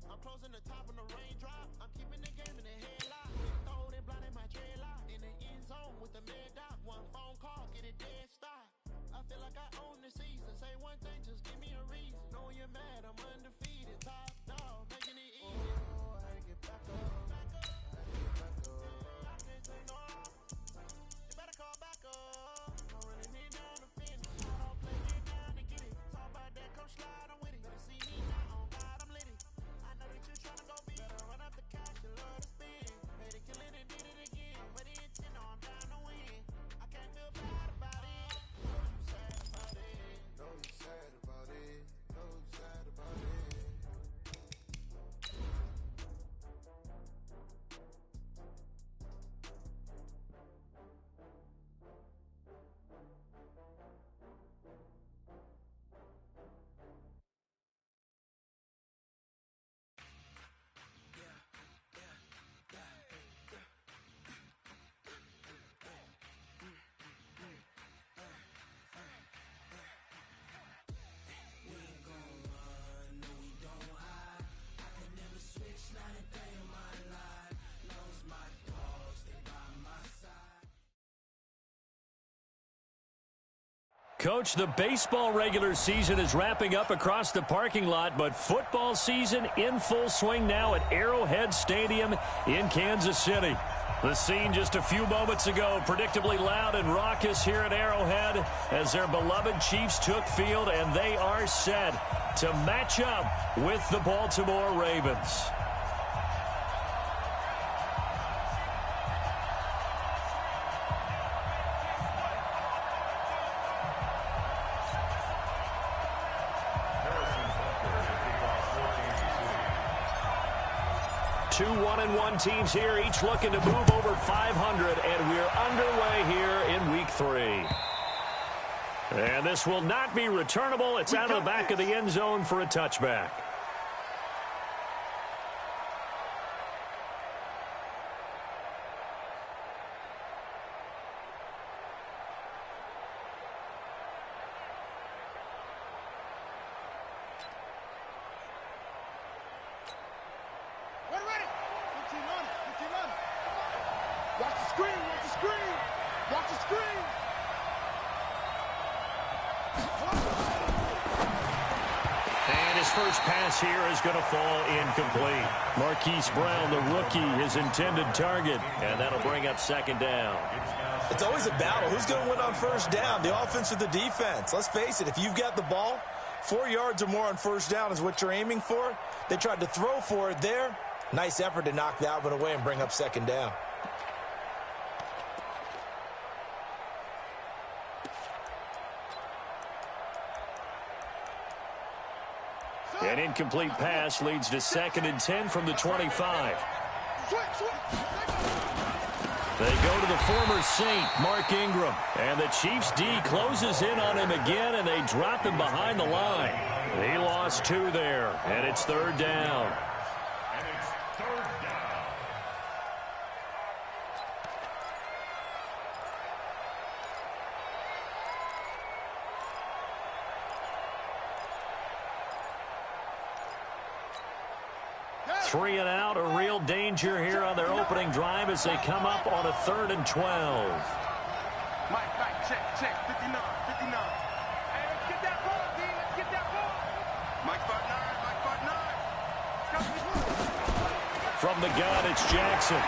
I'm closing the top on the raindrop. I'm keeping the game in the headlock. Throw it blind in my dreadlock. In the end zone with the mad dot. One phone call, get it dead stop. I feel like I own the season. Say one thing, just give me a reason. Know you're mad, I'm undefeated. Top dog, making it easy. Oh, I had to get back up. I can't say no. You better call back up. I'm running it down the finish. I don't play it down to get it. Talk about that, come slide, I'm with it. Better see me now, on God, I'm lit it. I know that you're trying to go big. Better run up the cash, you love to spin. Made it, kill it, and did it again. I'm with the intent, no, I'm down to win. I can't feel bad about it. Know you sad about it. Know you sad about it. Know you sad about it. Coach, the baseball regular season is wrapping up across the parking lot, but football season in full swing now at Arrowhead Stadium in Kansas City. The scene just a few moments ago, predictably loud and raucous here at Arrowhead as their beloved Chiefs took field, and they are set to match up with the Baltimore Ravens. Two 1-1 teams here, each looking to move over 500, and we're underway here in Week 3. And this will not be returnable. It's out of the back of the end zone for a touchback. First pass here is going to fall incomplete. Marquise Brown, the rookie, his intended target, and that'll bring up second down. It's always a battle. Who's going to win on first down, the offense or the defense? Let's face it, if you've got the ball, 4 yards or more on first down is what you're aiming for. They tried to throw for it there. Nice effort to knock that one away and bring up second down. An incomplete pass leads to 2nd and 10 from the 25. They go to the former Saint, Mark Ingram. And the Chiefs D closes in on him again, and they drop him behind the line. He lost 2 there, and it's 3rd down. Three and out, a real danger here on their opening drive as they come up on a 3rd and 12. Mike, check, 59. Hey, let's get that ball, D. Let's get that ball. Mike 5'9". From the gun, it's Jackson.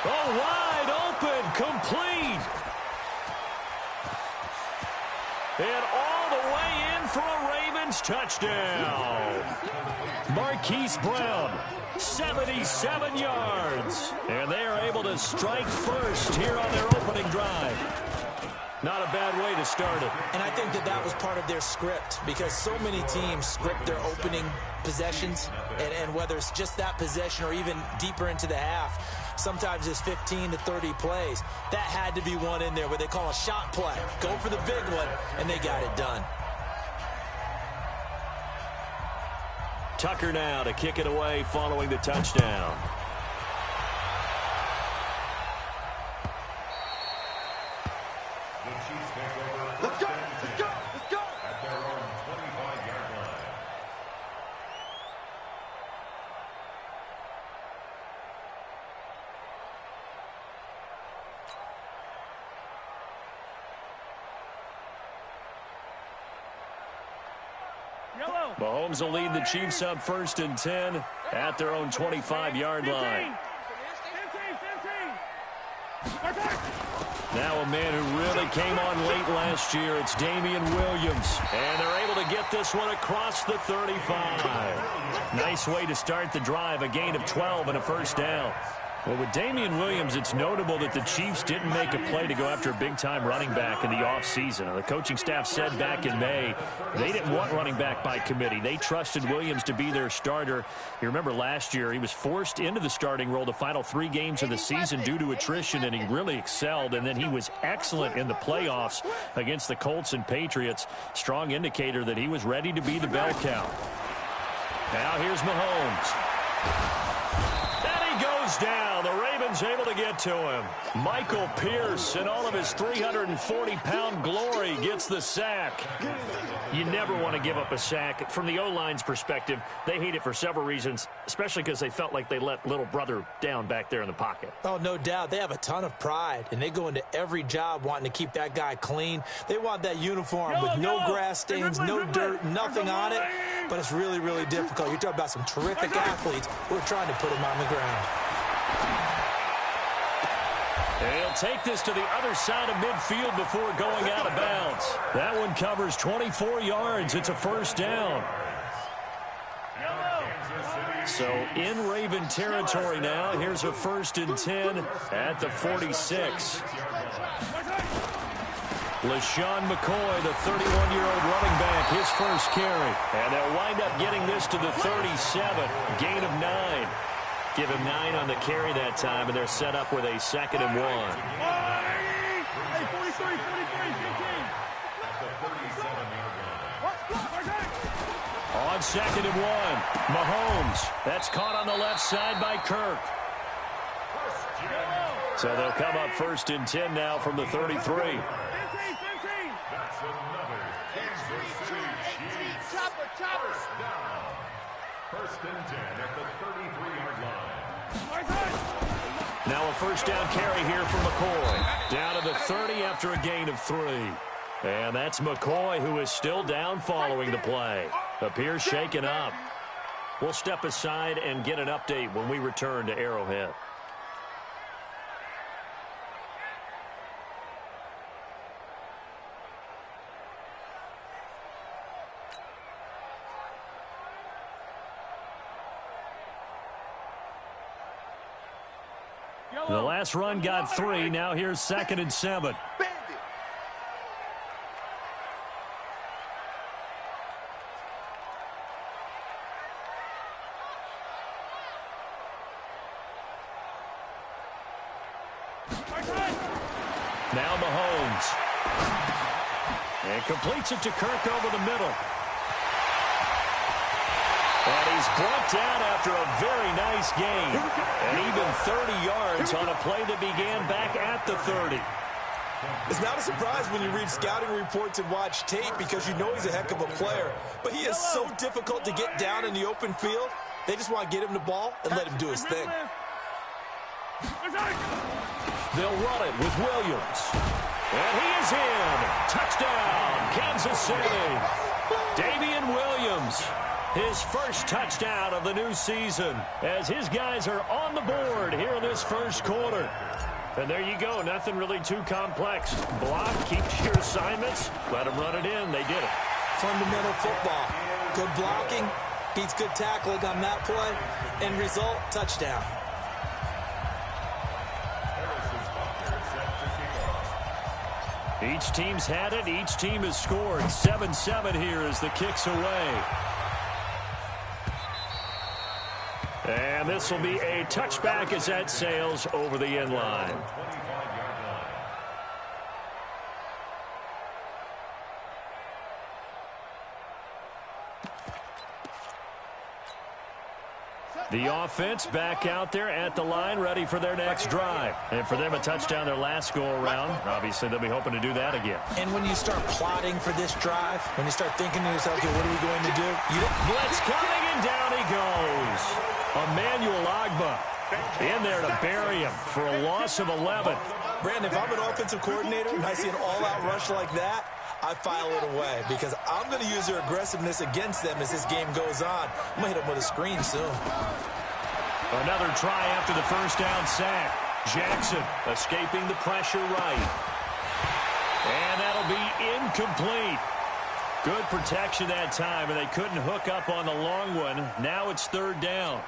Oh, wide open, complete. And all the way in for a Ravens touchdown. Marquise Brown, 77 yards. And they are able to strike first here on their opening drive. Not a bad way to start it. And I think that was part of their script, because so many teams script their opening possessions, and whether it's just that possession or even deeper into the half, sometimes it's 15 to 30 plays. That had to be one in there where they call a shot play. Go for the big one, and they got it done. Tucker now to kick it away following the touchdown. Let's go! At their own 25-yard line. Mahomes will lead the Chiefs up 1st and 10 at their own 25-yard line. Now a man who really came on late last year, it's Damian Williams. And they're able to get this one across the 35. Nice way to start the drive, a gain of 12 and a 1st down. Well, with Damian Williams, it's notable that the Chiefs didn't make a play to go after a big-time running back in the offseason. The coaching staff said back in May they didn't want running back by committee. They trusted Williams to be their starter. You remember last year he was forced into the starting role the final 3 games of the season due to attrition, and he really excelled. And then he was excellent in the playoffs against the Colts and Patriots. Strong indicator that he was ready to be the bell cow. Now here's Mahomes. Down. The Ravens able to get to him. Michael Pierce, in all of his 340-pound glory, gets the sack. You never want to give up a sack. From the O-line's perspective, they hate it for several reasons, especially because they felt like they let little brother down back there in the pocket. Oh, no doubt. They have a ton of pride, and they go into every job wanting to keep that guy clean. They want that uniform with no grass stains, no dirt, nothing on it. But it's really, really difficult. You're talking about some terrific athletes who are trying to put him on the ground. He'll take this to the other side of midfield before going out of bounds. That one covers 24 yards. It's a 1st down. So in Raven territory now. Here's a 1st and 10 at the 46. LaShawn McCoy, the 31-year-old running back, his first carry. And they'll wind up getting this to the 37. Gain of 9. Give him 9 on the carry that time, and they're set up with a 2nd and 1. On 2nd and 1, Mahomes. That's caught on the left side by Kirk. So they'll come up 1st and 10 now from the 33. First and 10 at the 33-yard line. Now a 1st down carry here for McCoy. Down to the 30 after a gain of 3. And that's McCoy, who is still down following the play. Appears shaken up. We'll step aside and get an update when we return to Arrowhead. The last run got 3. Now here's 2nd and 7. Now Mahomes. And completes it to Kirk over the middle. And he's brought down after a very nice gain. And even 30 yards on a play that began back at the 30. It's not a surprise when you read scouting reports and watch tape because you know he's a heck of a player. But he is so difficult to get down in the open field. They just want to get him the ball and let him do his thing. They'll run it with Williams. And he is in. Touchdown, Kansas City. Damian Williams. His first touchdown of the new season as his guys are on the board here in this first quarter. And there you go. Nothing really too complex. Block, keep your assignments, let them run it in. They did it. Fundamental football. Good blocking, beats good tackling on that play. End result, touchdown. Each team's had it. Each team has scored. 7-7 here as the kick's away. And this will be a touchback as that sails over the end line. The offense back out there at the line, ready for their next drive. And for them, a touchdown their last go-around. Obviously, they'll be hoping to do that again. And when you start plotting for this drive, when you start thinking to yourself, okay, what are we going to do? Blitz coming, and down he goes. Emmanuel Ogbah in there to bury him for a loss of 11. Brandon, if I'm an offensive coordinator and I see an all-out rush like that, I file it away because I'm going to use their aggressiveness against them as this game goes on. I'm going to hit them with a screen soon. Another try after the first down sack. Jackson escaping the pressure right. And that'll be incomplete. Good protection that time, and they couldn't hook up on the long one. Now it's third down.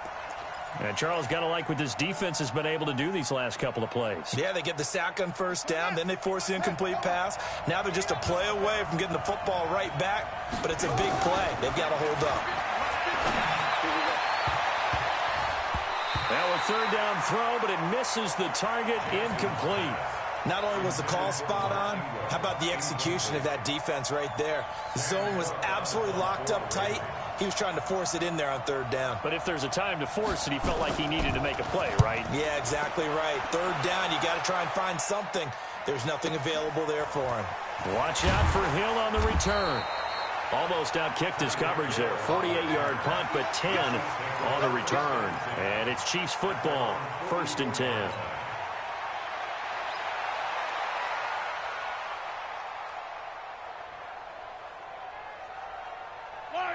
And Charles, got to like what this defense has been able to do these last couple of plays. Yeah, they get the sack on first down, then they force the incomplete pass. Now they're just a play away from getting the football right back, but it's a big play. They've got to hold up. Now a third down throw, but it misses the target, incomplete. Not only was the call spot on, how about the execution of that defense right there? The zone was absolutely locked up tight. He was trying to force it in there on third down. But if there's a time to force it, he felt like he needed to make a play, right? Yeah, exactly right. Third down, you got to try and find something. There's nothing available there for him. Watch out for Hill on the return. Almost outkicked his coverage there. 48-yard punt, but 10 on the return. And it's Chiefs football, 1st and 10.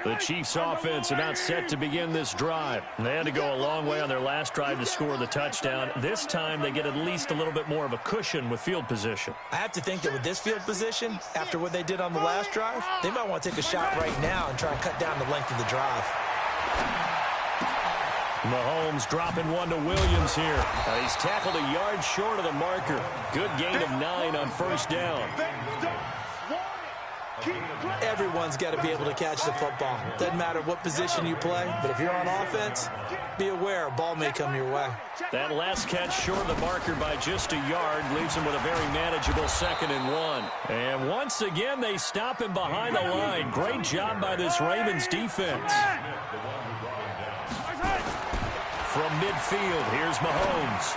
The Chiefs offense about set to begin this drive. They had to go a long way on their last drive to score the touchdown. This time they get at least a little bit more of a cushion with field position. I have to think that with this field position, after what they did on the last drive, they might want to take a shot right now and try and cut down the length of the drive. Mahomes dropping one to Williams here. He's tackled a yard short of the marker. Good gain of 9 on first down. Everyone's got to be able to catch the football. Doesn't matter what position you play, but if you're on offense, be aware a ball may come your way. That last catch short of the marker by just a yard leaves him with a very manageable 2nd and 1. And once again, they stop him behind the line. Great job by this Ravens defense. From midfield, here's Mahomes.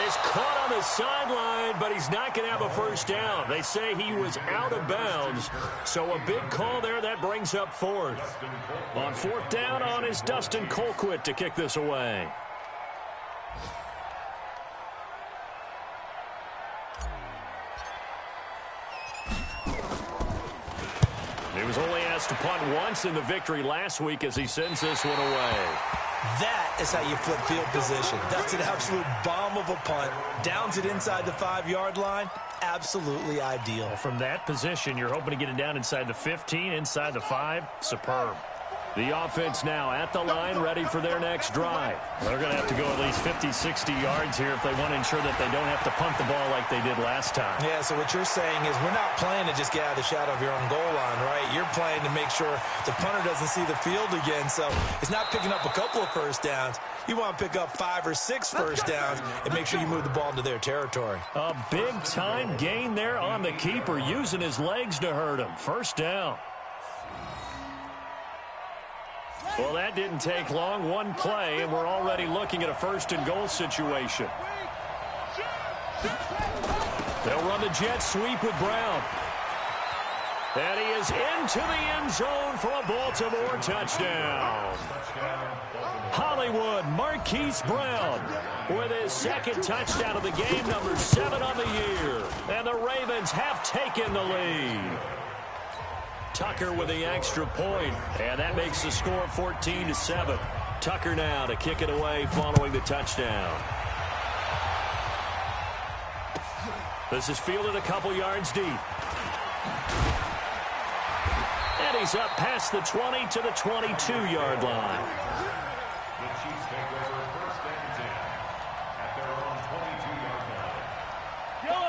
He's caught on the sideline, but he's not going to have a first down. They say he was out of bounds, so a big call there. That brings up 4th. On 4th down on is Dustin Colquitt to kick this away. He was only asked to punt once in the victory last week as he sends this one away. That is how you flip field position. That's an absolute bomb of a punt. Downs it inside the 5-yard line. Absolutely ideal. From that position, you're hoping to get it down inside the 15, inside the 5. Superb. The offense now at the line, ready for their next drive. They're going to have to go at least 50, 60 yards here if they want to ensure that they don't have to punt the ball like they did last time. Yeah, so what you're saying is we're not playing to just get out of the shadow of your own goal line, right? You're playing to make sure the punter doesn't see the field again, so it's not picking up a couple of first downs. You want to pick up 5 or 6 first downs and make sure you move the ball into their territory. A big-time gain there on the keeper, using his legs to hurt him. First down. Well, that didn't take long. One play, and we're already looking at a 1st and goal situation. They'll run the jet sweep with Brown. And he is into the end zone for a Baltimore touchdown. Hollywood Marquise Brown with his 2nd touchdown of the game, number 7 on the year. And the Ravens have taken the lead. Tucker with the extra point, and that makes the score 14-7. Tucker now to kick it away following the touchdown. This is fielded a couple yards deep. And he's up past the 20 to the 22-yard line. The Chiefs take over 1st and 10 at their own 22-yard line.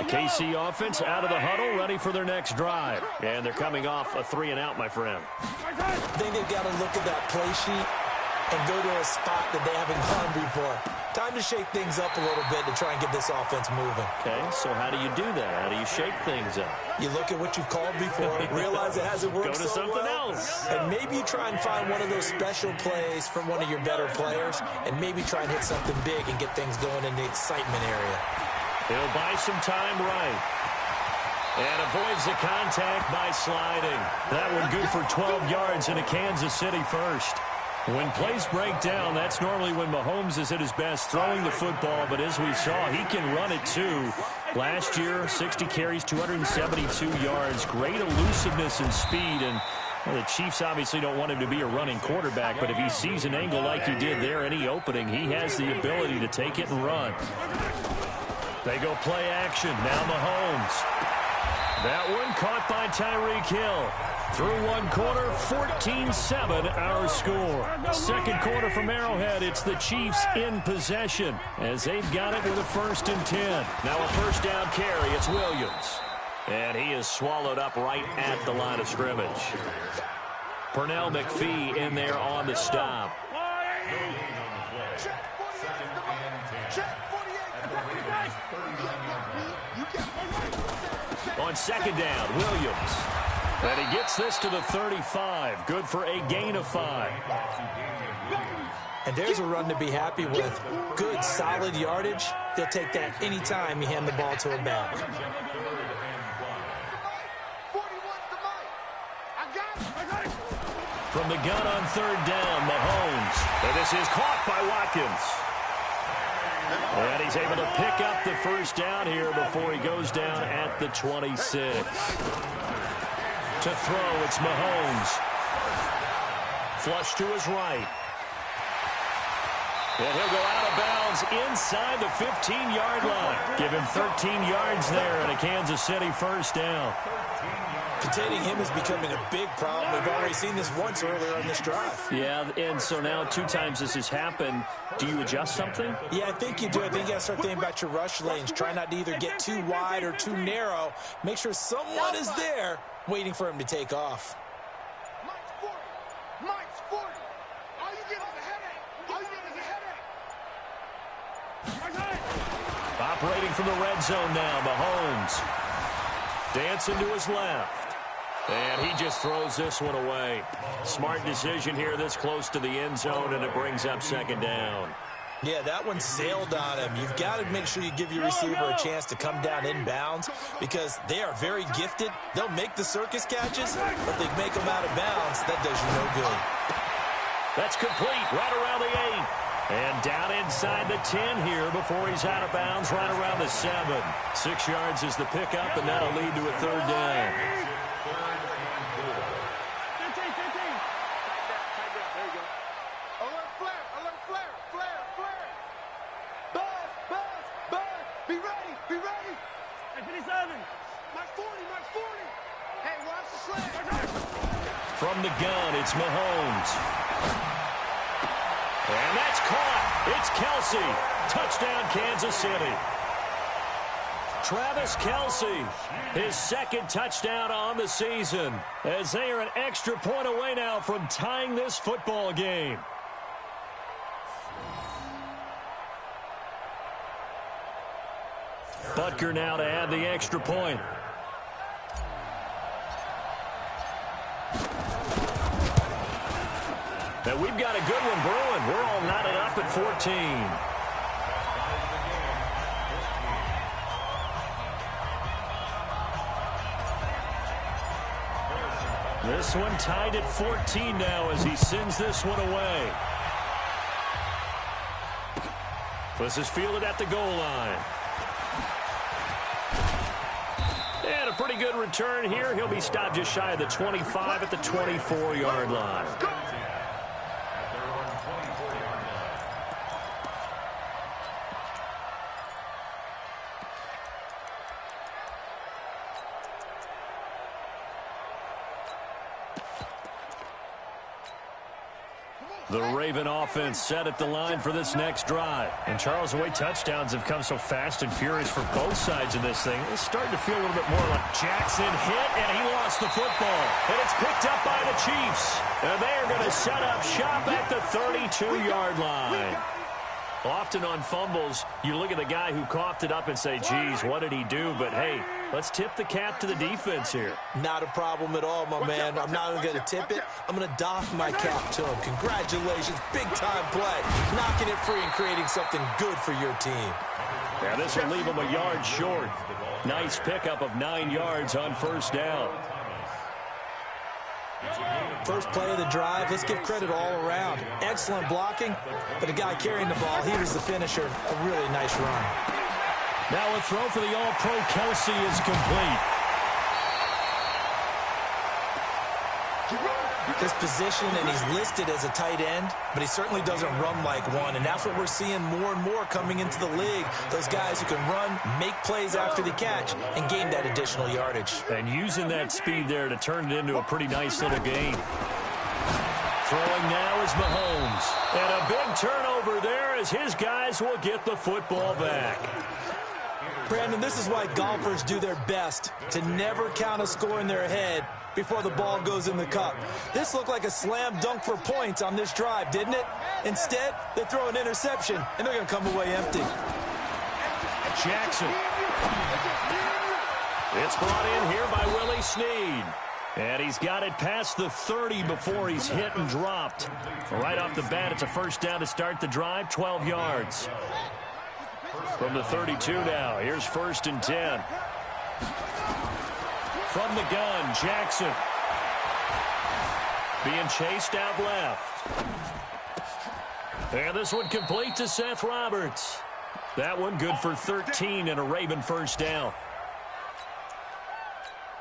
KC offense out of the huddle, ready for their next drive. And they're coming off a 3-and-out, my friend. I think they've got to look at that play sheet and go to a spot that they haven't gone before. Time to shake things up a little bit to try and get this offense moving. Okay, so how do you do that? How do you shake things up? You look at what you've called before, realize it hasn't worked Go to so something well, else. and maybe you try and find one of those special plays from one of your better players, and maybe try and hit something big and get things going in the excitement area. He'll buy some time right. And avoids the contact by sliding. That one good for 12 yards into Kansas City first. When plays break down, that's normally when Mahomes is at his best throwing the football. But as we saw, he can run it too. Last year, 60 carries, 272 yards. Great elusiveness and speed. And well, the Chiefs obviously don't want him to be a running quarterback, but if he sees an angle like he did there, any opening, he has the ability to take it and run. They go play action. Now Mahomes. That one caught by Tyreek Hill. Through one quarter, 14-7 our score. Second quarter from Arrowhead, it's the Chiefs in possession as they've got it with a 1st and 10. Now a first down carry, it's Williams. And he is swallowed up right at the line of scrimmage. Pernell McPhee in there on the stop. On second down, Williams. And he gets this to the 35. Good for a gain of 5. And there's a run to be happy with. Good, solid yardage. They'll take that anytime you hand the ball to a back. From the gun on third down, Mahomes. And this is caught by Watkins. And he's able to pick up the first down here before he goes down at the 26. To throw, it's Mahomes. Flush to his right. And he'll go out of bounds inside the 15-yard line. Give him 13 yards there and a Kansas City first down. Containing him is becoming a big problem. We've already seen this once earlier in this drive. Yeah, and so now 2 times this has happened. Do you adjust something? Yeah, I think you do. I think you got to start thinking about your rush lanes. Try not to either get too wide or too narrow. Make sure someone is there waiting for him to take off. Mike's 40. Mike's 40. All you get is a headache. All you get is a headache. Operating from the red zone now, Mahomes. Dancing to his left. And he just throws this one away. Smart decision here this close to the end zone, and it brings up second down. Yeah, that one sailed on him. You've got to make sure you give your receiver a chance to come down inbounds because they are very gifted. They'll make the circus catches, but they make them out of bounds. That does you no good. That's complete right around the 8. And down inside the 10 here before he's out of bounds right around the 7. 6 yards is the pickup, and that'll lead to a third down. From the gun, it's Mahomes. And that's caught. It's Kelce. Touchdown, Kansas City. Travis Kelce, his second touchdown on the season, as they are an extra point away now from tying this football game. Butker now to add the extra point. And we've got a good one brewing. We're all knotted up at 14. This one tied at 14 now as he sends this one away. This is fielded at the goal line. And a pretty good return here. He'll be stopped just shy of the 25 at the 24-yard line. The Raven offense set at the line for this next drive. And Charles, the way touchdowns have come so fast and furious for both sides of this thing, it's starting to feel a little bit more like Jackson hit, and he lost the football. And it's picked up by the Chiefs. And they are going to set up shop at the 32-yard line. Often on fumbles, you look at the guy who coughed it up and say, geez, what did he do? But, hey, let's tip the cap to the defense here. Not a problem at all, my man. I'm not even going to tip it. I'm going to doff my cap to him. Congratulations. Big-time play. Knocking it free and creating something good for your team. Yeah, this will leave him a yard short. Nice pickup of 9 yards on first down. First play of the drive, let's give credit all around. Excellent blocking, but the guy carrying the ball, he was the finisher. A really nice run. Now a throw for the All-Pro Kelsey is complete. His position, and he's listed as a tight end, but he certainly doesn't run like one, and that's what we're seeing more and more coming into the league. Those guys who can run, make plays after the catch, and gain that additional yardage. And using that speed there to turn it into a pretty nice little gain. Throwing now is Mahomes. And a big turnover there as his guys will get the football back. Brandon, this is why golfers do their best to never count a score in their head before the ball goes in the cup. This looked like a slam dunk for points on this drive, didn't it? Instead, they throw an interception, and they're going to come away empty. Jackson. It's brought in here by Willie Snead. And he's got it past the 30 before he's hit and dropped. Right off the bat, it's a first down to start the drive, 12 yards. From the 32 now, here's 1st and 10. From the gun, Jackson. Being chased out left. And this one complete to Seth Roberts. That one good for 13 and a Raven first down.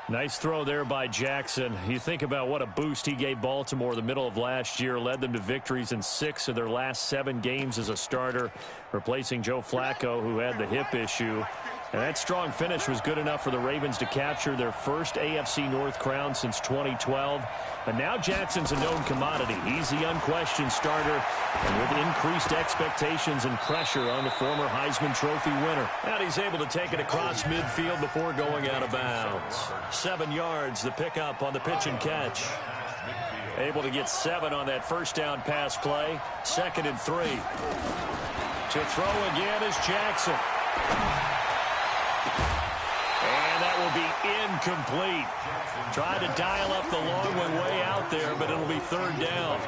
Nice throw there by Jackson. You think about what a boost he gave Baltimore the middle of last year, led them to victories in 6 of their last 7 games as a starter, replacing Joe Flacco, who had the hip issue. And that strong finish was good enough for the Ravens to capture their first AFC North crown since 2012. And now Jackson's a known commodity. He's the unquestioned starter, and with increased expectations and pressure on the former Heisman Trophy winner. And he's able to take it across midfield before going out of bounds. 7 yards, the pickup on the pitch and catch. Able to get 7 on that first down pass play. 2nd and 3. To throw again is Jackson. And that will be incomplete. Tried to dial up the long one way out there, but it'll be 3rd down.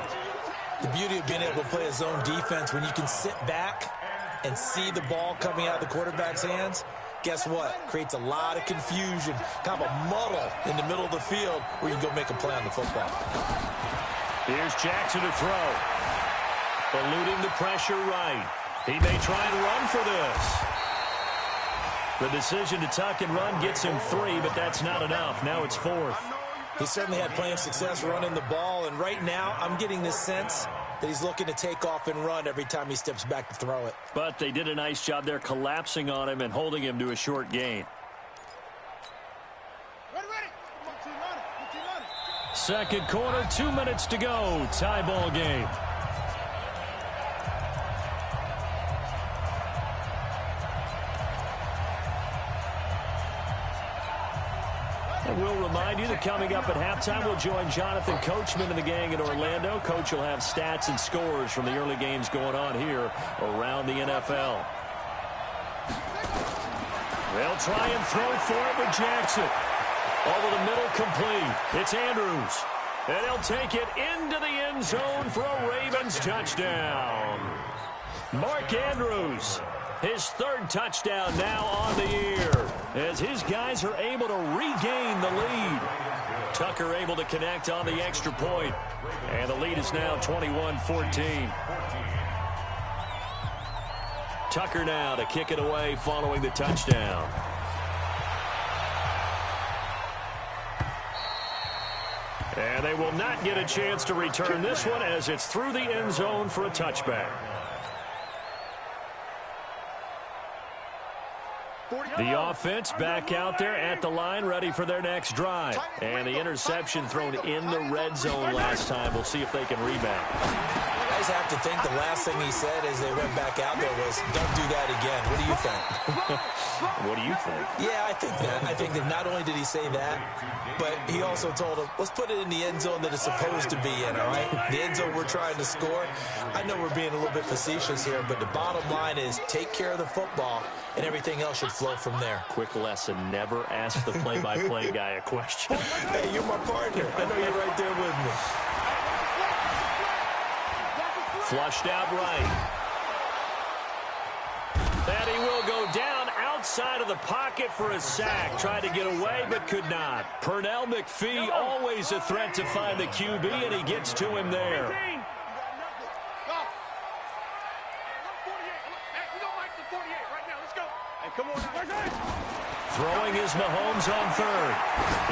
The beauty of being able to play a zone defense, when you can sit back and see the ball coming out of the quarterback's hands, guess what? Creates a lot of confusion, kind of a muddle in the middle of the field where you can go make a play on the football. Here's Jackson to throw. Eluding the pressure right. He may try and run for this. The decision to tuck and run gets him 3, but that's not enough. Now it's 4th. He certainly had plenty of success running the ball, and right now I'm getting this sense that he's looking to take off and run every time he steps back to throw it. But they did a nice job there collapsing on him and holding him to a short gain. Second quarter, 2 minutes to go. Tie ball game. And we'll remind you that coming up at halftime, we'll join Jonathan Coachman and the gang in Orlando. Coach will have stats and scores from the early games going on here around the NFL. They'll try and throw for it with Jackson. Over the middle, complete. It's Andrews. And he'll take it into the end zone for a Ravens touchdown. Mark Andrews, his 3rd touchdown now on the year, as his guys are able to regain the lead. Tucker able to connect on the extra point, and the lead is now 21-14. Tucker now to kick it away following the touchdown. And they will not get a chance to return this one as it's through the end zone for a touchback. The offense back out there at the line, ready for their next drive. And the interception thrown in the red zone last time. We'll see if they can rebound. I just have to think the last thing he said as they went back out there was, don't do that again. What do you think? What do you think? Yeah, I think that. I think that not only did he say that, but he also told him, let's put it in the end zone that it's supposed to be in, all right? The end zone we're trying to score. I know we're being a little bit facetious here, but the bottom line is take care of the football, and everything else should flow from there. Quick lesson, never ask the play-by-play guy a question. Hey, you're my partner. I know you're right there with me. Flushed out right. And he will go down outside of the pocket for a sack. Tried to get away, but could not. Pernell McPhee, always a threat to find the QB, and he gets to him there. Throwing is Mahomes on third.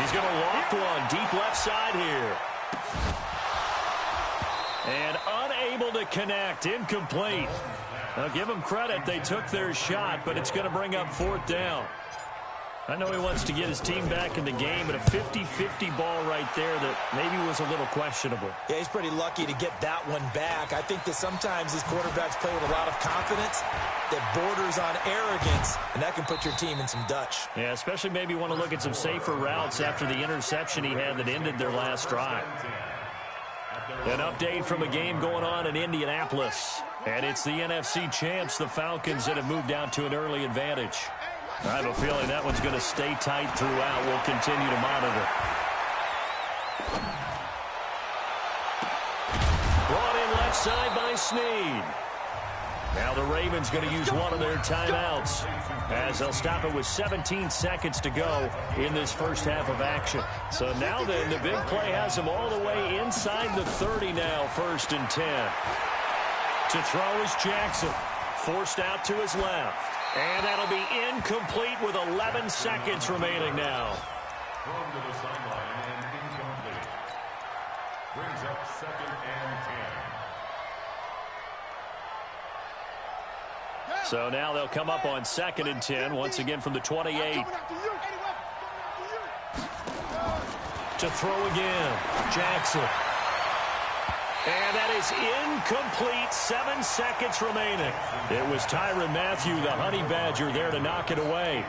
He's going to loft one deep left side here. And unable to connect. Incomplete. Now give them credit. They took their shot, but it's going to bring up fourth down. I know he wants to get his team back in the game, but a 50-50 ball right there that maybe was a little questionable. Yeah, he's pretty lucky to get that one back. I think that sometimes these quarterbacks play with a lot of confidence that borders on arrogance, and that can put your team in some Dutch. Yeah, especially maybe want to look at some safer routes after the interception he had that ended their last drive. An update from a game going on in Indianapolis. And it's the NFC champs, the Falcons, that have moved out to an early advantage. I have a feeling that one's going to stay tight throughout. We'll continue to monitor. Brought in left side by Snead. Now the Ravens going to use one of their timeouts as they'll stop it with 17 seconds to go in this first half of action. So now then, the big play has them all the way inside the 30 now, 1st and 10. To throw is Jackson. Forced out to his left. And that'll be incomplete with 11 seconds remaining now. Thrown to the sideline and incomplete. Brings up 2nd and 10. So now they'll come up on 2nd and 10, once again from the 28. To throw again, Jackson. And that is incomplete, 7 seconds remaining. It was Tyrann Mathieu, the Honey Badger, there to knock it away.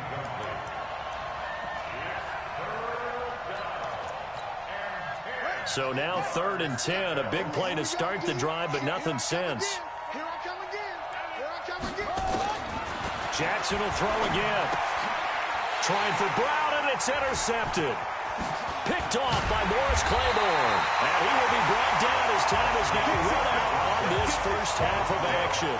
So now 3rd and 10, a big play to start the drive, but nothing since. Jackson will throw again. Trying for Brown, and it's intercepted. Picked off by Morris Claiborne. And he will be brought down as time is now run out on this first half of action.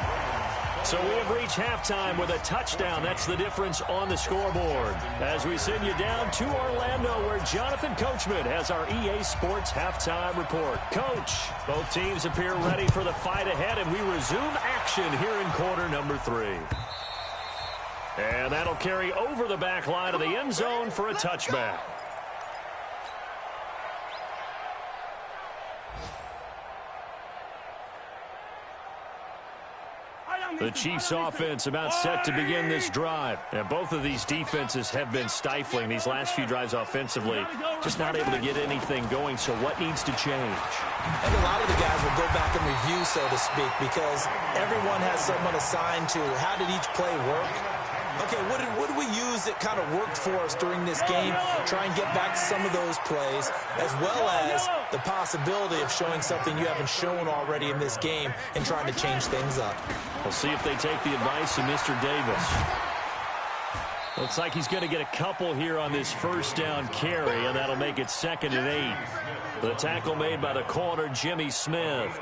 So we have reached halftime with a touchdown. That's the difference on the scoreboard. As we send you down to Orlando, where Jonathan Coachman has our EA Sports halftime report. Coach, both teams appear ready for the fight ahead, and we resume action here in quarter number 3. And that'll carry over the back line of the end zone for a touchback. The Chiefs offense about set to begin this drive. And both of these defenses have been stifling these last few drives offensively. Just not able to get anything going, so what needs to change? I think a lot of the guys will go back and review, so to speak, because everyone has someone assigned to how did each play work. Okay, what did we use that kind of worked for us during this game? Try and get back to some of those plays, as well as the possibility of showing something you haven't shown already in this game and trying to change things up. We'll see if they take the advice of Mr. Davis. Looks like he's going to get a couple here on this first down carry, and that'll make it 2nd and 8. The tackle made by the corner, Jimmy Smith.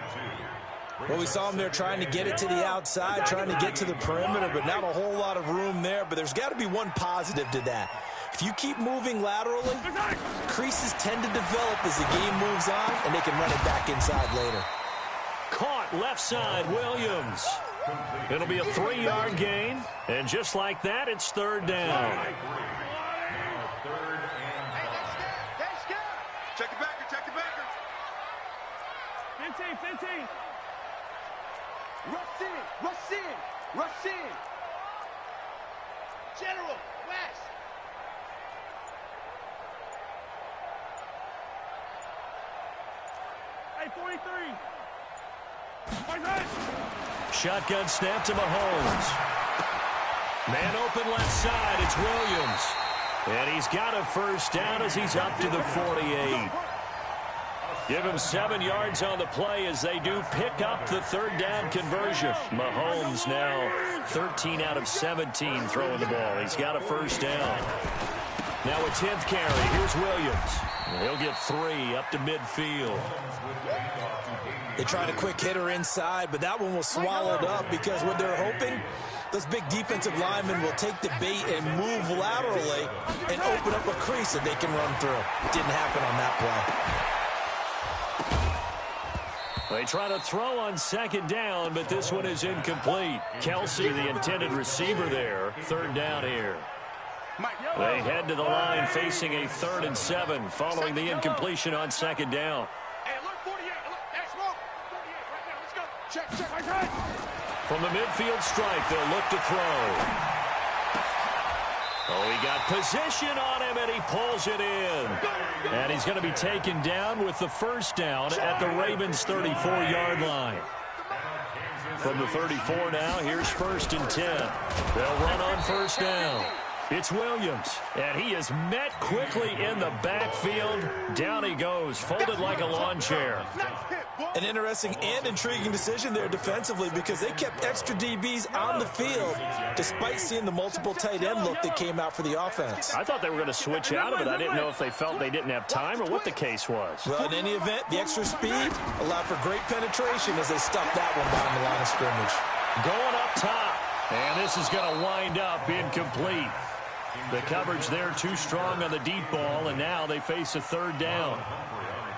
Well, we saw him there trying to get it to the outside, trying to get to the perimeter, but not a whole lot of room there. But there's got to be one positive to that. If you keep moving laterally, creases tend to develop as the game moves on, and they can run it back inside later. Caught left side, Williams. It'll be a 3-yard gain, and just like that, it's 3rd down. Check the backer, check the backer. 15. Rush in. General, West. Hey, 43. Shotgun snap to Mahomes. Man open left side, it's Williams. And he's got a first down as he's up to the 48. Give him 7 yards on the play as they do pick up the 3rd down conversion. Mahomes now 13 out of 17 throwing the ball. He's got a first down. Now a 10th carry. Here's Williams. He'll get 3 up to midfield. They tried a quick hitter inside, but that one was swallowed up because what they're hoping, those big defensive linemen will take the bait and move laterally and open up a crease that they can run through. Didn't happen on that play. They try to throw on 2nd down, but this one is incomplete. Kelsey, the intended receiver there, 3rd down here. They head to the line facing a 3rd and 7 following the incompletion on 2nd down. From the midfield stripe, they'll look to throw. Oh, he got position on him, and he pulls it in. And he's going to be taken down with the 1st down at the Ravens' 34-yard line. From the 34 now, here's 1st and 10. They'll run on 1st down. It's Williams, and he is met quickly in the backfield. Down he goes, folded like a lawn chair. An interesting and intriguing decision there defensively because they kept extra DBs on the field despite seeing the multiple tight end look that came out for the offense. I thought they were going to switch out of it. I didn't know if they felt they didn't have time or what the case was. Well, in any event, the extra speed allowed for great penetration as they stuffed that one behind the line of scrimmage. Going up top, and this is going to wind up incomplete. The coverage there too strong on the deep ball, and now they face a 3rd down.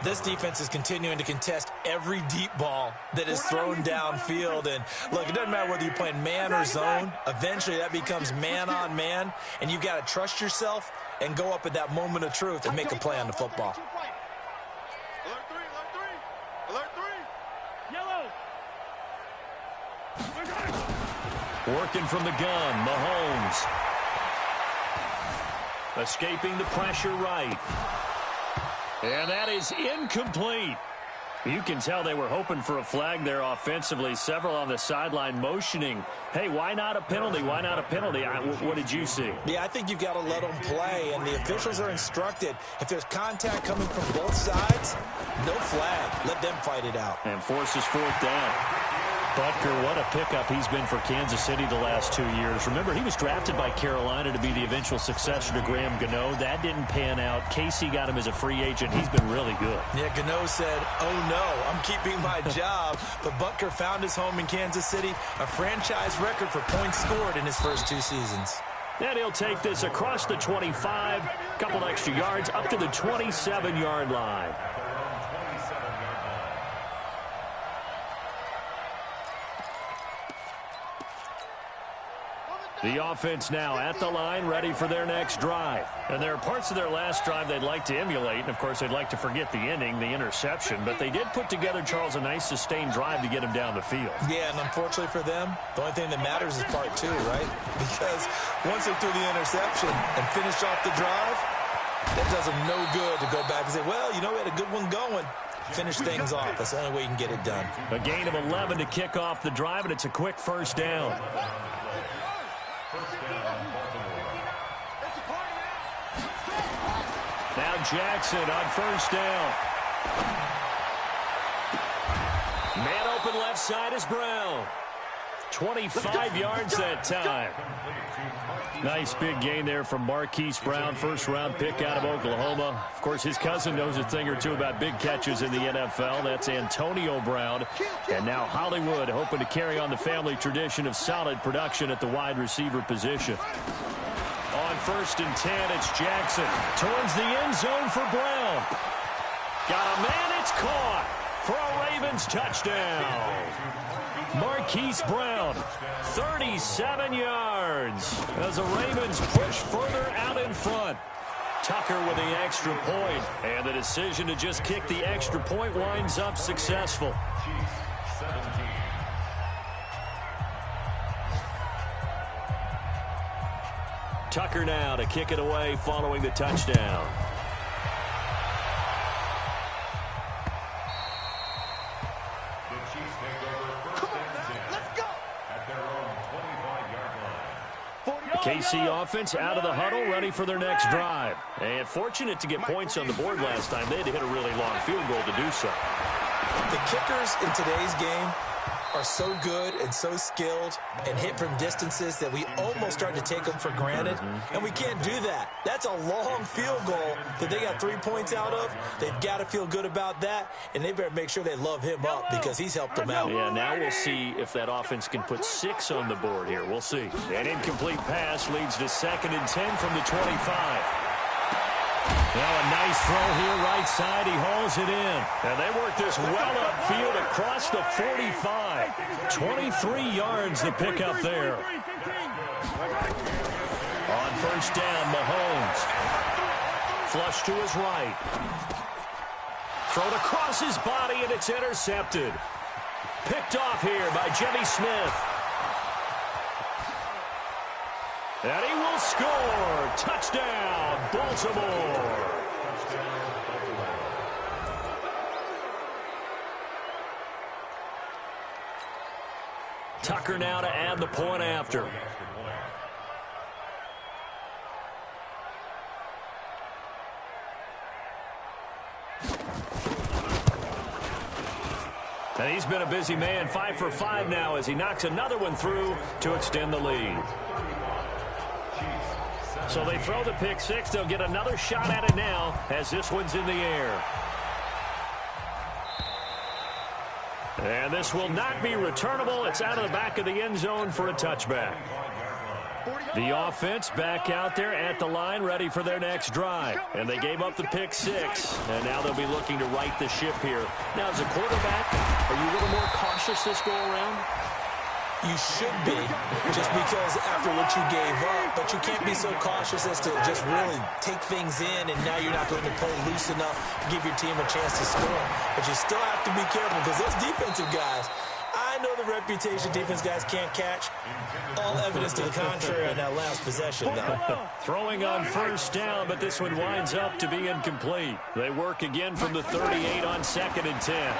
This defense is continuing to contest every deep ball that is thrown downfield. And, look, it doesn't matter whether you're playing man or zone. Eventually, that becomes man-on-man, and you've got to trust yourself and go up at that moment of truth and make a play on the football. Alert 3, alert 3, alert 3. Yellow. Working from the gun, Mahomes. Escaping the pressure right. And that is incomplete. You can tell they were hoping for a flag there offensively. Several on the sideline motioning, hey, why not a penalty? Why not a penalty? What did you see? Yeah, I think you've got to let them play, and the officials are instructed if there's contact coming from both sides, no flag. Let them fight it out. And forces 4th down. Butker, what a pickup he's been for Kansas City the last 2 years. Remember, he was drafted by Carolina to be the eventual successor to Graham Gano. That didn't pan out. Casey got him as a free agent. He's been really good. Yeah, Gano said, oh, no, I'm keeping my job. But Butker found his home in Kansas City, a franchise record for points scored in his first 2 seasons. And he'll take this across the 25, a couple extra yards, up to the 27-yard line. The offense now at the line, ready for their next drive. And there are parts of their last drive they'd like to emulate. And, of course, they'd like to forget the ending, the interception. But they did put together, Charles, a nice sustained drive to get him down the field. Yeah, and unfortunately for them, the only thing that matters is part 2, right? Because once they threw the interception and finished off the drive, that does them no good to go back and say, well, you know, we had a good one going. Finish things off. That's the only way you can get it done. A gain of 11 to kick off the drive, and it's a quick 1st down. Now Jackson on 1st down. Man open left side is Brown. 25 yards that time. Nice big gain there from Marquise Brown, 1st-round pick out of Oklahoma. Of course, his cousin knows a thing or two about big catches in the NFL. That's Antonio Brown. And now Hollywood hoping to carry on the family tradition of solid production at the wide receiver position. On 1st and 10, it's Jackson. Towards the end zone for Brown. Got a man, it's caught for a Ravens touchdown. Marquise Brown, 37 yards as the Ravens push further out in front. Tucker with the extra point, and the decision to just kick the extra point winds up successful. Tucker now to kick it away following the touchdown. KC offense out of the huddle, ready for their next drive. And fortunate to get points on the board last time. They had to hit a really long field goal to do so. The kickers in today's game are so good and so skilled and hit from distances that we almost start to take them for granted. And we can't do that. That's a long field goal that they got 3 points out of. They've got to feel good about that, and they better make sure they love him up because he's helped them out. Yeah, now we'll see if that offense can put 6 on the board here. We'll see. An incomplete pass leads to 2nd and 10 from the 25. Now a nice throw here, right side. He hauls it in. And they work this well upfield across the 45. 23 yards to pick up there. On first down, Mahomes. Flush to his right. Thrown across his body, and it's intercepted. Picked off here by Jimmy Smith. And he will score. Touchdown, Baltimore. Tucker now to add the point after. And he's been a busy man, 5 for 5 now as he knocks another one through to extend the lead. So they throw the pick six. They'll get another shot at it now as this one's in the air. And this will not be returnable. It's out of the back of the end zone for a touchback. The offense back out there at the line, ready for their next drive. And they gave up the pick six, and now they'll be looking to right the ship here. Now, as a quarterback, are you a little more cautious this go-around? You should be, just because after what you gave up, but you can't be so cautious as to just really take things in, and now you're not going to play loose enough to give your team a chance to score. But you still have to be careful because those defensive guys, I know the reputation defense guys can't catch. All evidence to the contrary on that last possession, though. Throwing on first down, but this one winds up to be incomplete. They work again from the 38 on 2nd and 10.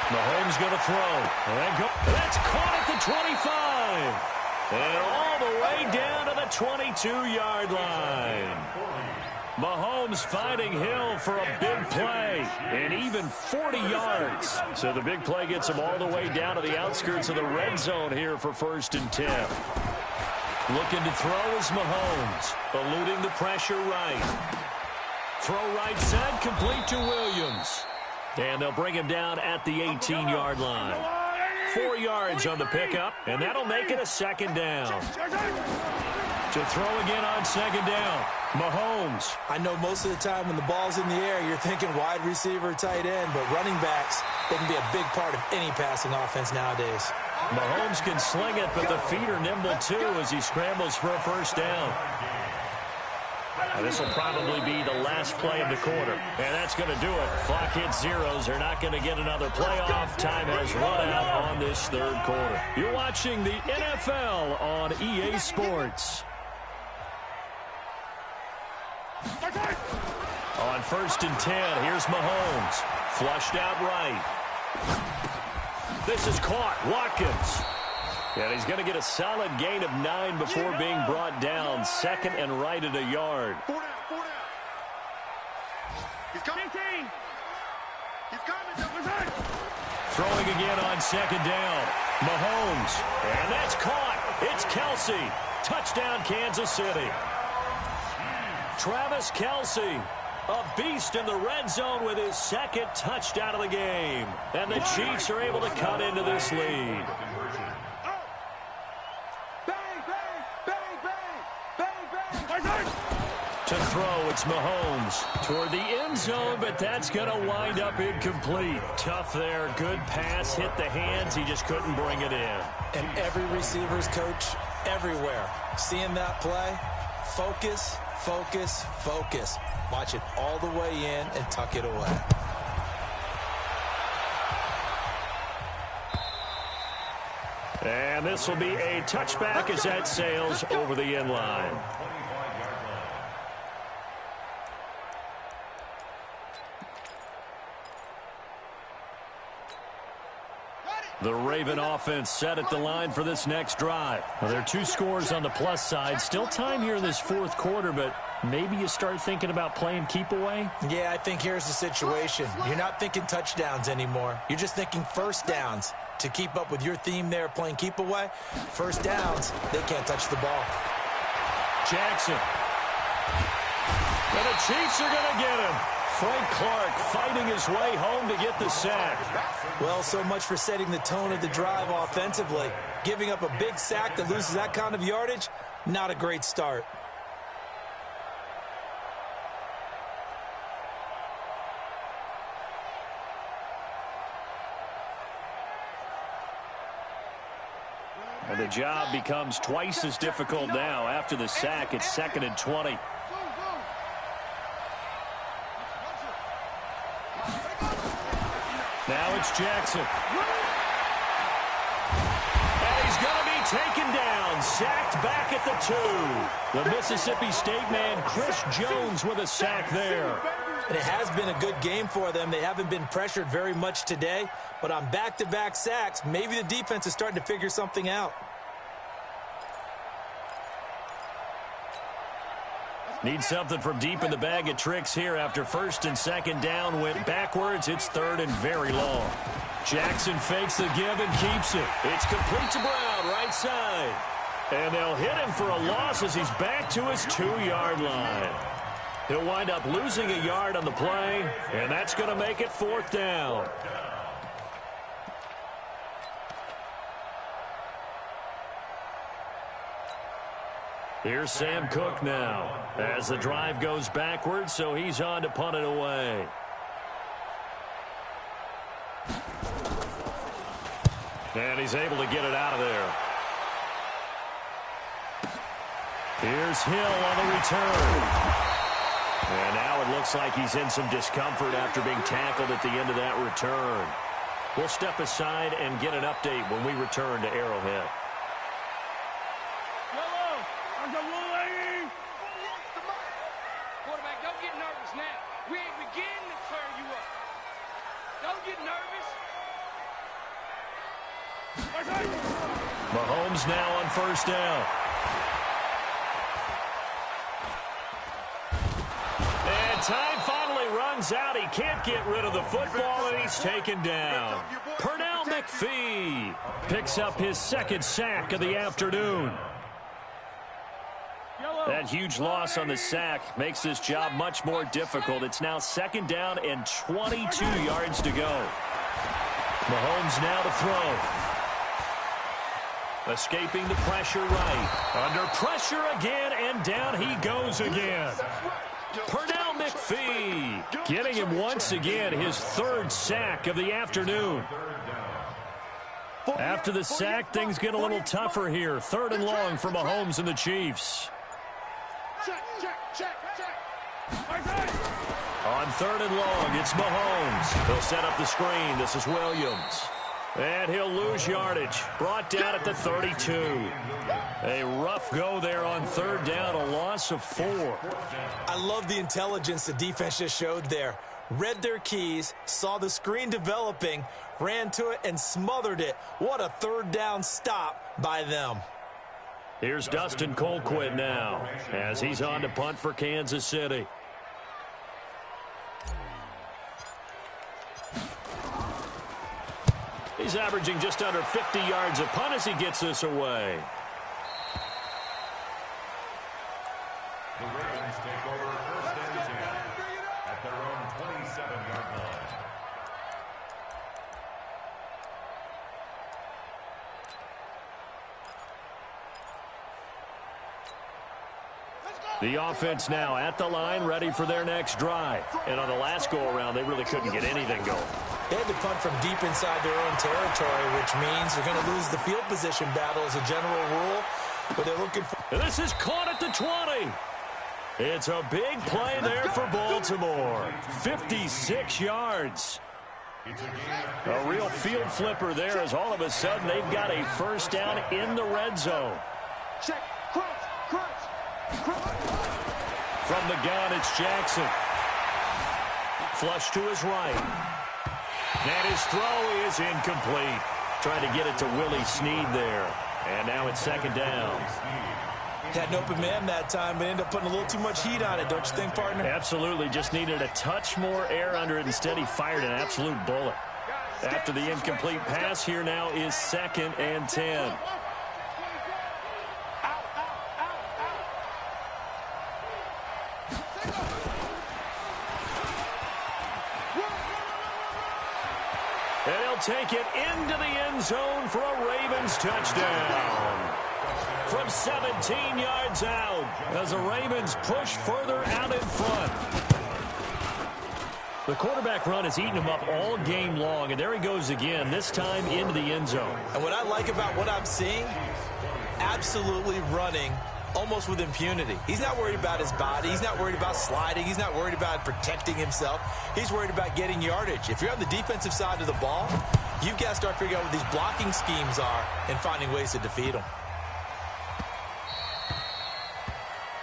Mahomes going to throw. And that's caught at the 25. And all the way down to the 22-yard line. Mahomes finding Hill for a big play. And even 40 yards. So the big play gets him all the way down to the outskirts of the red zone here for 1st and 10. Looking to throw is Mahomes. Eluding the pressure right. Throw right side, complete to Williams. And they'll bring him down at the 18-yard line. 4 yards on the pickup, and that'll make it a 2nd down. To throw again on 2nd down, Mahomes. I know most of the time when the ball's in the air, you're thinking wide receiver, tight end, but running backs, they can be a big part of any passing offense nowadays. Mahomes can sling it, but the feet are nimble too as he scrambles for a 1st down. This will probably be the last play of the quarter. And that's going to do it. Clock hits zeros. They're not going to get another playoff. Time has run out on this 3rd quarter. You're watching the NFL on EA Sports. On 1st and 10, here's Mahomes. Flushed out right. This is caught. Watkins. And he's going to get a solid gain of 9 before being brought down. 2nd and right at a yard. He's coming. He's coming. Throwing again on 2nd down. Mahomes. And that's caught. It's Kelsey. Touchdown, Kansas City. Travis Kelsey, a beast in the red zone with his 2nd touchdown of the game. And the Chiefs are able to cut into this lead. To throw, it's Mahomes toward the end zone, but that's going to wind up incomplete. Tough there. Good pass. Hit the hands. He just couldn't bring it in. And every receiver's coach everywhere, seeing that play, focus, focus, focus. Watch it all the way in and tuck it away. And this will be a touchback as that sails over the end line. The Raven offense set at the line for this next drive. Well, there are 2 scores on the plus side. Still time here in this 4th quarter, but maybe you start thinking about playing keep away? Yeah, I think here's the situation. You're not thinking touchdowns anymore. You're just thinking 1st downs. To keep up with your theme there, playing keep away, 1st downs, they can't touch the ball. Jackson. And the Chiefs are going to get him. Frank Clark fighting his way home to get the sack. Well, so much for setting the tone of the drive offensively. Giving up a big sack that loses that kind of yardage, not a great start. And the job becomes twice as difficult now. After the sack, it's 2nd and 20. Now it's Jackson. And he's going to be taken down. Sacked back at the 2. The Mississippi State man, Chris Jones, with a sack there. And it has been a good game for them. They haven't been pressured very much today. But on back-to-back sacks, maybe the defense is starting to figure something out. Need something from deep in the bag of tricks here after 1st and 2nd down. Went backwards. It's 3rd and very long. Jackson fakes the give and keeps it. It's complete to Brown, right side. And they'll hit him for a loss as he's back to his 2-yard line. He'll wind up losing a yard on the play, and that's going to make it 4th down. Here's Sam Cook now as the drive goes backwards, so he's on to punt it away. And he's able to get it out of there. Here's Hill on the return. And now it looks like he's in some discomfort after being tackled at the end of that return. We'll step aside and get an update when we return to Arrowhead. Quarterback, don't get nervous now. We ain't beginning to clear you up. Don't get nervous. Mahomes now on 1st down. And time finally runs out. He can't get rid of the football, and he's taken down. Pernell McPhee picks up his 2nd sack of the afternoon. That huge loss on the sack makes this job much more difficult. It's now 2nd down and 22 yards to go. Mahomes now to throw. Escaping the pressure right. Under pressure again, and down he goes again. Pernell McPhee getting him once again his 3rd sack of the afternoon. After the sack, things get a little tougher here. 3rd and long for Mahomes and the Chiefs. On 3rd and long, it's Mahomes. He'll set up the screen. This is Williams. And he'll lose yardage. Brought down at the 32. A rough go there on 3rd down, a loss of 4. I love the intelligence the defense just showed there. Read their keys, saw the screen developing, ran to it, and smothered it. What a 3rd down stop by them. Here's Dustin Colquitt now as he's on to punt for Kansas City. He's averaging just under 50 yards a punt as he gets this away. The Ravens take over 1st and 10 at their own 27-yard line. The offense now at the line, ready for their next drive. And on the last go-around, they really couldn't get anything going. They had to punt from deep inside their own territory, which means they're going to lose the field position battle as a general rule. But they're looking for... And this is caught at the 20. It's a big play there for Baltimore. 56 yards. A real field flipper there as all of a sudden they've got a 1st down in the red zone. Check. Crunch. From the gun, it's Jackson. Flush to his right. And his throw is incomplete. Trying to get it to Willie Snead there. And now it's 2nd down. Had an open man that time, but ended up putting a little too much heat on it, don't you think, partner? Absolutely. Just needed a touch more air under it. Instead, he fired an absolute bullet. After the incomplete pass, here now is 2nd and 10. And he'll take it into the end zone for a Ravens touchdown. From 17 yards out as the Ravens push further out in front. The quarterback run has eaten him up all game long, and there he goes again, this time into the end zone. And what I like about what I'm seeing, absolutely running almost with impunity. He's not worried about his body. He's not worried about sliding. He's not worried about protecting himself. He's worried about getting yardage. If you're on the defensive side of the ball, you've got to start figuring out what these blocking schemes are and finding ways to defeat them.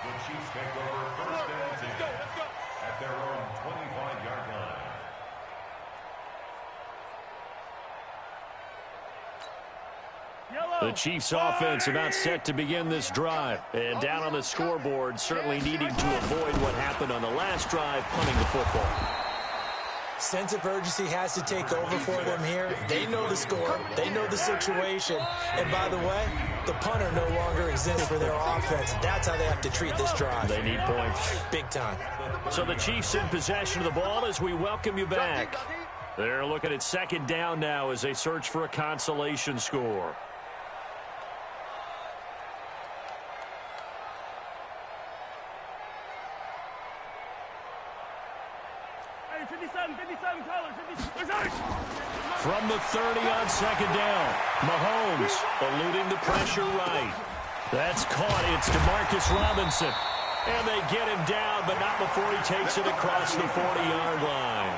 The Chiefs take over first and 10 at their own 25-yard line. The Chiefs offense about set to begin this drive. And down on the scoreboard, certainly needing to avoid what happened on the last drive, punting the football. Sense of urgency has to take over for them here. They know the score. They know the situation. And by the way, the punter no longer exists for their offense. That's how they have to treat this drive. They need points. Big time. So the Chiefs in possession of the ball as we welcome you back. They're looking at second down now as they search for a consolation score. From the 30 on second down, Mahomes eluding the pressure right. That's caught. It's DeMarcus Robinson. And they get him down, but not before he takes it across the 40-yard line.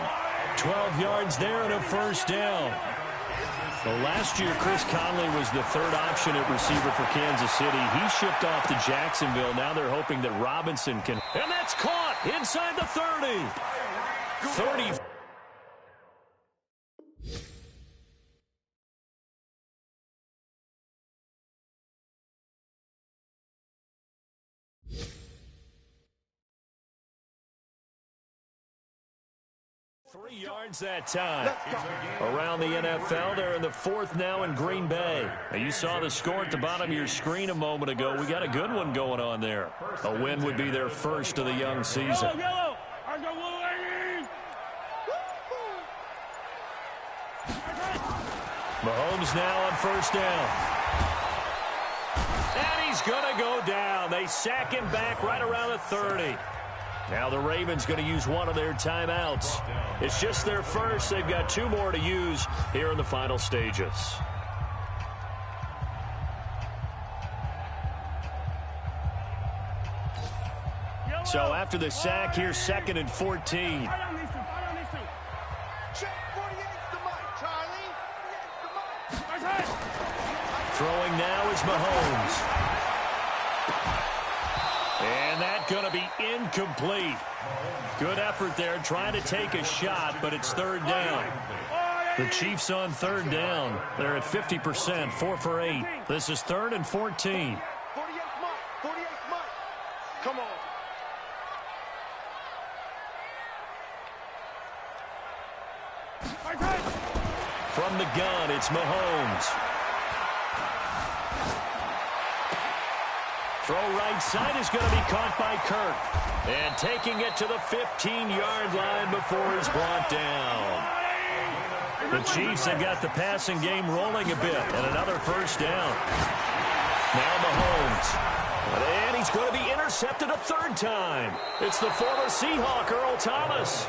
12 yards there and a first down. Well, last year, Chris Conley was the third option at receiver for Kansas City. He shipped off to Jacksonville. Now they're hoping that Robinson can. And that's caught inside the 30. 30. Three yards that time. Around the NFL, they're in the fourth now in Green Bay. Now, you saw the score at the bottom of your screen a moment ago. We got a good one going on there. A win would be their first of the young season. Mahomes now on first down. And he's going to go down. They sack him back right around the 30. Now the Ravens going to use one of their timeouts. It's just their first. They've got two more to use here in the final stages. So after the sack, here's second and 14. Throwing now is Mahomes. And that's going to be incomplete. Good effort there, trying to take a shot, but it's third down. The Chiefs on third down. They're at 50%, 4 for 8. This is third and 14. Come on. From the gun, it's Mahomes. Throw right side is going to be caught by Kirk. And taking it to the 15-yard line before he's brought down. The Chiefs have got the passing game rolling a bit. And another first down. Now Mahomes. And he's going to be intercepted a third time. It's the former Seahawk, Earl Thomas.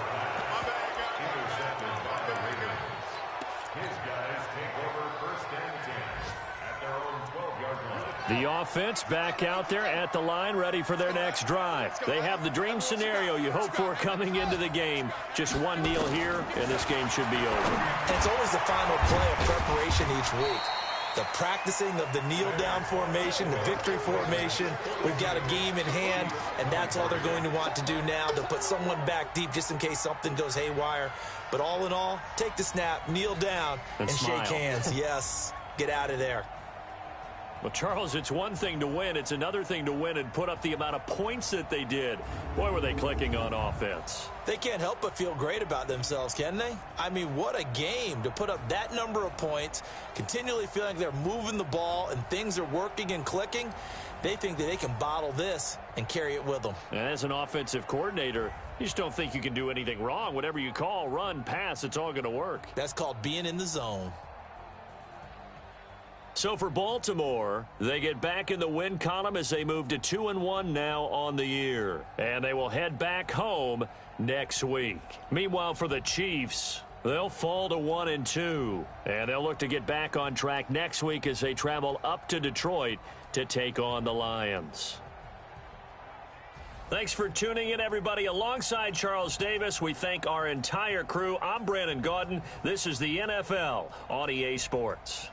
The offense back out there at the line, ready for their next drive. They have the dream scenario you hope for coming into the game. Just one kneel here, and this game should be over. And it's always the final play of preparation each week. The practicing of the kneel-down formation, the victory formation. We've got a game in hand, and that's all they're going to want to do now, to put someone back deep just in case something goes haywire. But all in all, take the snap, kneel down, and shake hands. Yes, get out of there. Well, Charles, it's one thing to win. It's another thing to win and put up the amount of points that they did. Boy, were they clicking on offense. They can't help but feel great about themselves, can they? I mean, what a game to put up that number of points, continually feeling like they're moving the ball and things are working and clicking. They think that they can bottle this and carry it with them. And as an offensive coordinator, you just don't think you can do anything wrong. Whatever you call, run, pass, it's all going to work. That's called being in the zone. So for Baltimore, they get back in the win column as they move to 2-1 now on the year. And they will head back home next week. Meanwhile, for the Chiefs, they'll fall to 1-2. And they'll look to get back on track next week as they travel up to Detroit to take on the Lions. Thanks for tuning in, everybody. Alongside Charles Davis, we thank our entire crew. I'm Brandon Gaudin. This is the NFL on EA Sports.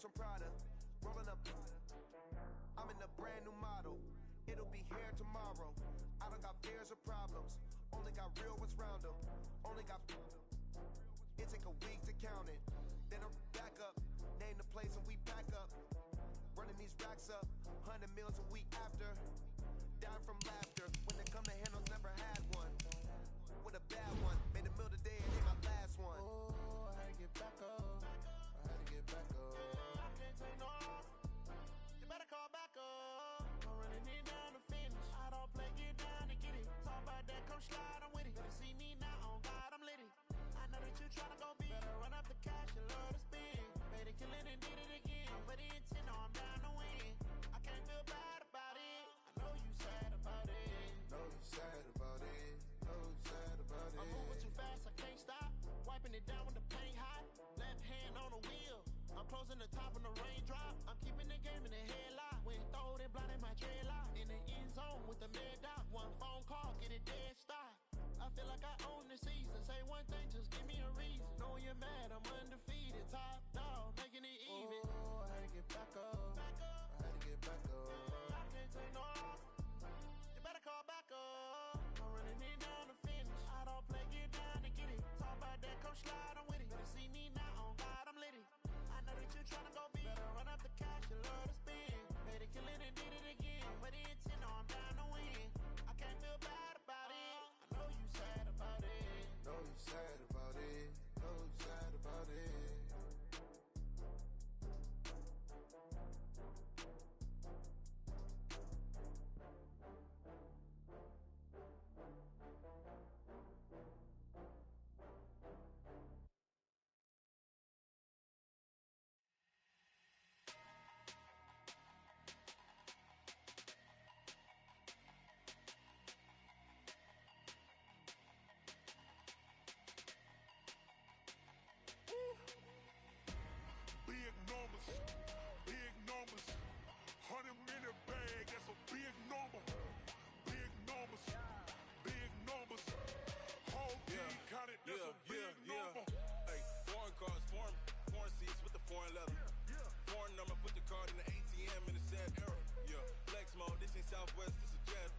from Prada, rolling up. I'm in a brand new model. It'll be here tomorrow. I don't got fears or problems. Only got real ones round them. Only got. It take a week to count it. Then I back up. Name the place and we pack up. Running these racks up. 100 meals a week after. Down from laughter. When they come to handles, never had one. With a bad one. Made a meal today and ain't my last one. Oh, I had to get back up. I had to get back up. I can't take no off. You better call back up. I'm running it down to finish. I don't play, get down and get it. Talk about that, come slide, I'm with it. Better see me now, on God, I'm litty. I know that you tryna go big. Better run up the cash, you love to spin. Made it killing and did it again. But the intent, no, I'm down to win. I can't feel bad about it. I know you sad about it. Know you sad about it. Know you sad about it. I'm moving too fast, I can't stop. Wiping it down with the paint hot. Left hand on the wheel. I'm closing the top when the raindrop. I'm keeping the game in the headlock. blind in my dreadlock. In the end zone with the mad dot. One phone call, get it dead stop. I feel like I own the season. Say one thing, just give me a reason. Knowing you're mad, I'm undefeated. Top dog, making it even. Oh, I had to get back up. I had to get back up. I can't take no loss. You better call back up. I'm running it down to finish. I don't play, get down to get it. Talk about that, come slide, I'm with it. Better see me now, on God, I'm litty. I know that you're trying to go big. Better run up the cash, you love to spend. Made it, kill it, and did it again. But the intent, no, I'm down to win. I can't feel bad about it. I know you sad about it. Know you sad about it. Know you sad about it. Big numbers, big numbers. 100 in the bag, that's a big number. Big numbers, big numbers. Whole team counted, that's a big number. Hey, foreign cars, foreign seats with the foreign leather. Foreign number, put the card in the ATM in the sad era. Yeah, flex mode, this ain't Southwest, this is jet.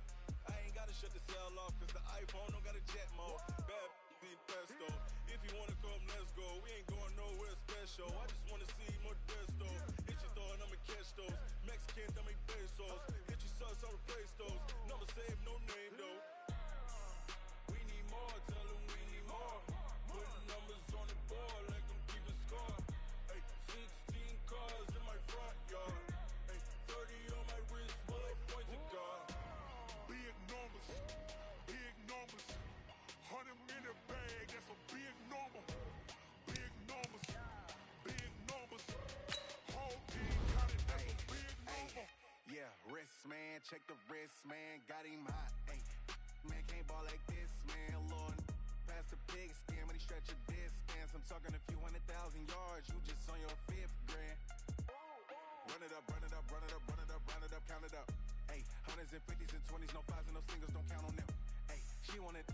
I ain't gotta shut the cell off, cause the iPhone don't got a jet mode. Bad being pesto. If you wanna come, let's go. We ain't going nowhere special. I just wanna see more desto. Hit your thought, I'ma catch those. Mexican, I make pesos. Hit your sus, I'll replace those. Number save, no name though. We need more, tell them we need more. Putting numbers on the board like I'm keeping score. Hey, 16 cars in my front yard. Hey, 30 on my wrist while I point to God. Big numbers, big numbers. 100 in the bag, that's a big number. Big numbers, big numbers. Whole team counted, that's a big number. Yeah, wrist man, check the wrist man, got him hot. Ay, man can't ball like this, man. Lord, past the pig skin when he stretch a distance. I'm talking a few 100,000 yards, you just on your 5th grand. Run it up, run it up, run it up, run it up, run it up, count it up. Ay, hundreds and 50s and 20s, no 5s and no singles, don't count on them. Ay, she wanted